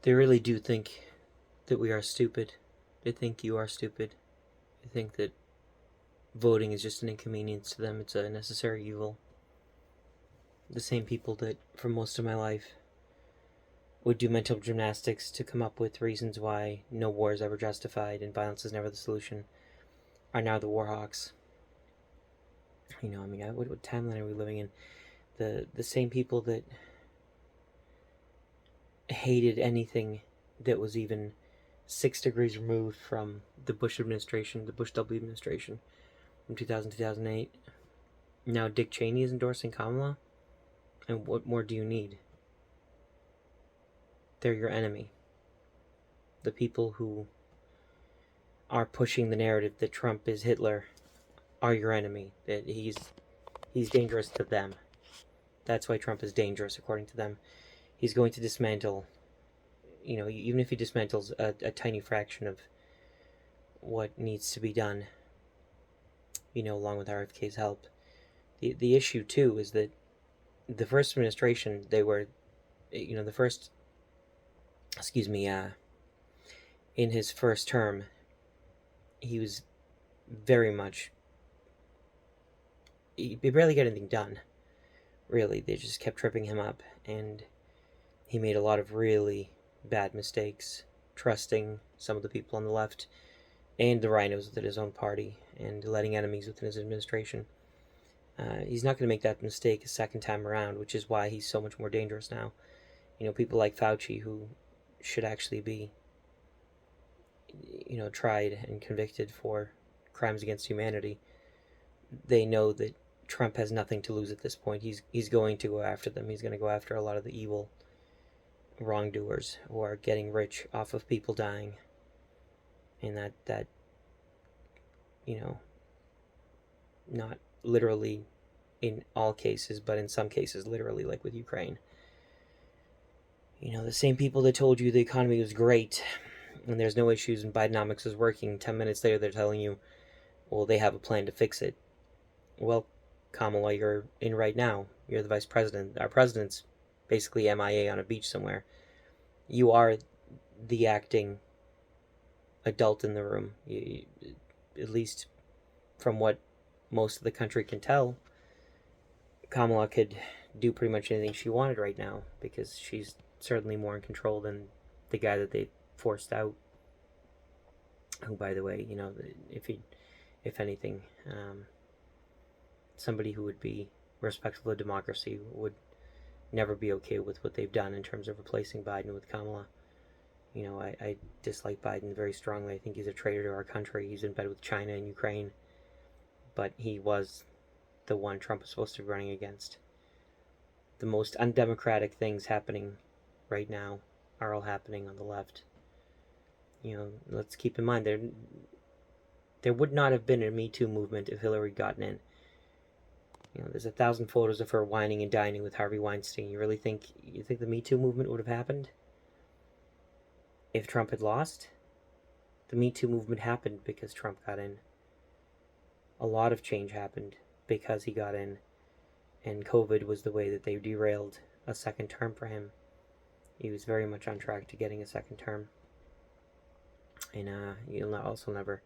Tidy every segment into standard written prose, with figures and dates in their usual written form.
They really do think that we are stupid. They think you are stupid. They think that voting is just an inconvenience to them. It's a necessary evil. The same people that, for most of my life, would do mental gymnastics to come up with reasons why no war is ever justified and violence is never the solution, are now the war hawks. What timeline are we living in? The same people that hated anything that was even 6 degrees removed from the Bush administration, the Bush W administration, from 2000 2008. Now Dick Cheney is endorsing Kamala. And what more do you need? They're your enemy. The people who are pushing the narrative that Trump is Hitler are your enemy. That he's dangerous to them. That's why Trump is dangerous, according to them. He's going to dismantle, even if he dismantles a tiny fraction of what needs to be done, along with RFK's help. The issue, too, is that the first administration, they were, in his first term, he was very much, he barely got anything done, really. They just kept tripping him up, and he made a lot of really bad mistakes, trusting some of the people on the left and the rhinos within his own party, and letting enemies within his administration. He's not going to make that mistake a second time around, which is why he's so much more dangerous now. People like Fauci, who should actually be, tried and convicted for crimes against humanity, they know that Trump has nothing to lose at this point. He's going to go after them. He's going to go after a lot of the evil wrongdoers who are getting rich off of people dying. And that not literally in all cases, but in some cases literally, like with Ukraine. The same people that told you the economy was great and there's no issues and Bidenomics is working, 10 minutes later they're telling you, well, they have a plan to fix it. Well, Kamala, you're in right now. You're the vice president. Our president's basically MIA on a beach somewhere. You are the acting adult in the room. At least from what most of the country can tell, Kamala could do pretty much anything she wanted right now, because she's certainly more in control than the guy that they forced out, who, by the way, if anything, somebody who would be respectful of democracy would never be okay with what they've done in terms of replacing Biden with Kamala. I dislike Biden very strongly. I think he's a traitor to our country. He's in bed with China and Ukraine. But he was the one Trump was supposed to be running against. The most undemocratic things happening right now are all happening on the left. Let's keep in mind, there would not have been a Me Too movement if Hillary had gotten in. There's 1,000 photos of her whining and dining with Harvey Weinstein. You think the Me Too movement would have happened if Trump had lost? The Me Too movement happened because Trump got in. A lot of change happened because he got in, and COVID was the way that they derailed a second term for him. He was very much on track to getting a second term. And you'll also never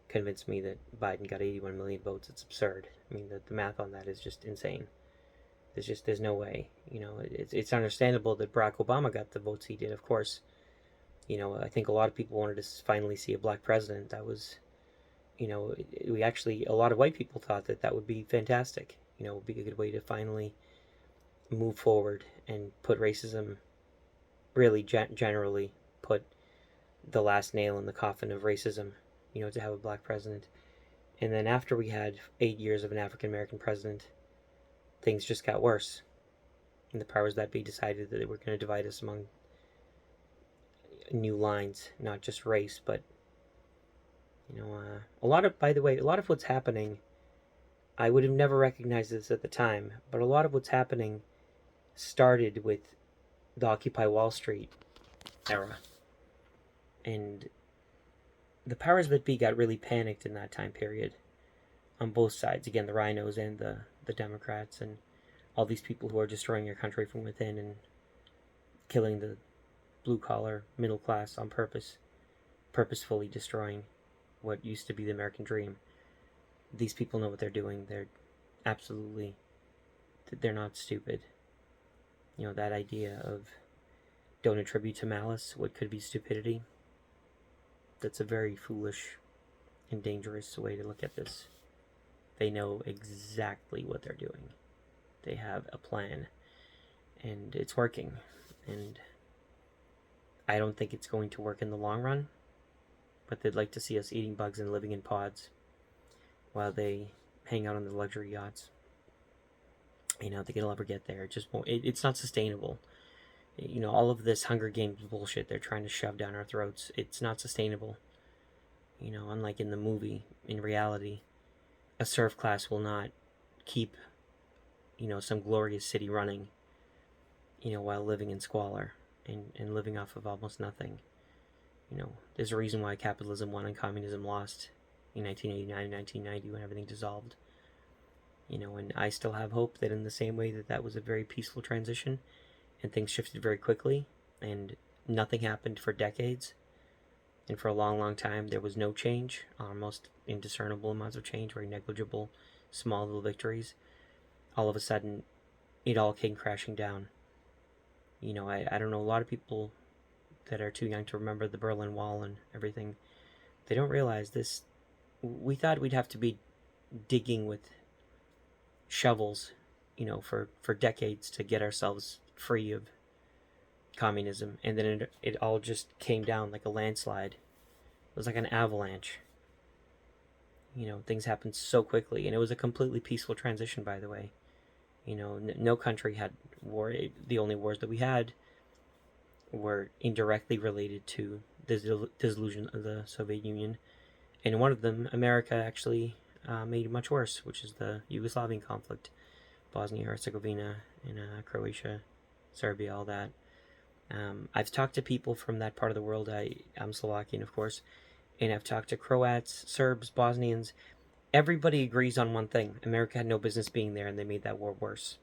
convince me that Biden got 81 million votes. It's absurd. I mean, the math on that is just insane. There's no way. It's understandable that Barack Obama got the votes he did, of course. I think a lot of people wanted to finally see a black president. That was, a lot of white people thought that would be fantastic. It would be a good way to finally move forward and put racism, really generally put the last nail in the coffin of racism, to have a black president. And then after we had 8 years of an African-American president, things just got worse. And the powers that be decided that they were going to divide us among new lines, not just race, but, a lot of what's happening, I would have never recognized this at the time, but a lot of what's happening started with the Occupy Wall Street era. And the powers that be got really panicked in that time period on both sides. Again, the rhinos and the Democrats, and all these people who are destroying your country from within and killing the blue-collar middle class on purpose, purposefully destroying what used to be the American dream. These people know what they're doing. They're not stupid. That idea of don't attribute to malice what could be stupidity, that's a very foolish and dangerous way to look at this. They know exactly what they're doing. They have a plan, and it's working. And I don't think it's going to work in the long run, but they'd like to see us eating bugs and living in pods while they hang out on the luxury yachts. I don't think it'll ever get there. It just won't. It's not sustainable. All of this Hunger Games bullshit they're trying to shove down our throats, it's not sustainable. Unlike in the movie, in reality, a serf class will not keep, some glorious city running, while living in squalor and living off of almost nothing. There's a reason why capitalism won and communism lost in 1989 and 1990 when everything dissolved. And I still have hope that in the same way that was a very peaceful transition and things shifted very quickly and nothing happened for decades, and for a long, long time there was no change, almost indiscernible amounts of change, very negligible, small little victories. All of a sudden, it all came crashing down. I don't know, a lot of people that are too young to remember the Berlin Wall and everything, they don't realize this. We thought we'd have to be digging with shovels, for decades to get ourselves free of communism, and then it all just came down like a landslide. It was like an avalanche. Things happened so quickly, and it was a completely peaceful transition, by the way. No country had war. The only wars that we had were indirectly related to the dissolution of the Soviet Union, and one of them, America, actually made it much worse, which is the Yugoslavian conflict, Bosnia-Herzegovina and Croatia, Serbia, all that. I've talked to people from that part of the world. I'm Slovakian, of course, and I've talked to Croats, Serbs, Bosnians. Everybody agrees on one thing: America had no business being there, and they made that war worse.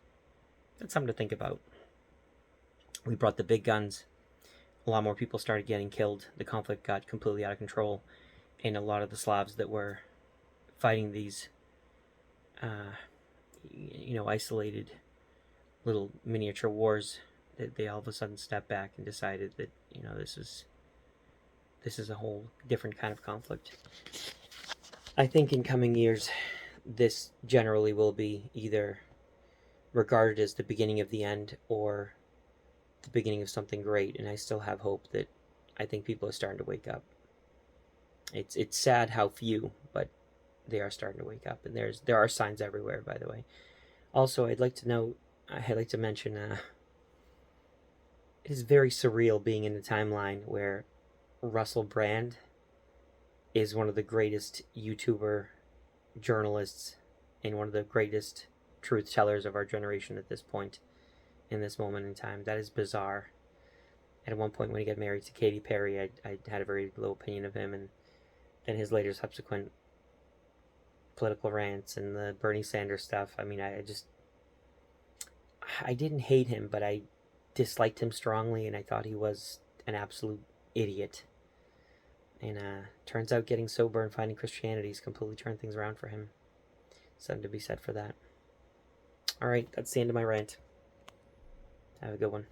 That's something to think about. We brought the big guns. A lot more people started getting killed. The conflict got completely out of control, and a lot of the Slavs that were fighting these, isolated little miniature wars, they all of a sudden stepped back and decided that this is a whole different kind of conflict. I think in coming years, this generally will be either regarded as the beginning of the end or the beginning of something great, and I still have hope that I think people are starting to wake up. It's sad how few, but they are starting to wake up, and there are signs everywhere, by the way. Also, I'd like to mention, it is very surreal being in a timeline where Russell Brand is one of the greatest YouTuber journalists and one of the greatest truth tellers of our generation at this point, in this moment in time. That is bizarre. At one point when he got married to Katy Perry, I had a very low opinion of him, and then his later subsequent political rants and the Bernie Sanders stuff. I mean, I didn't hate him, but I disliked him strongly, and I thought he was an absolute idiot. And turns out getting sober and finding Christianity has completely turned things around for him. Something to be said for that. Alright, that's the end of my rant. Have a good one.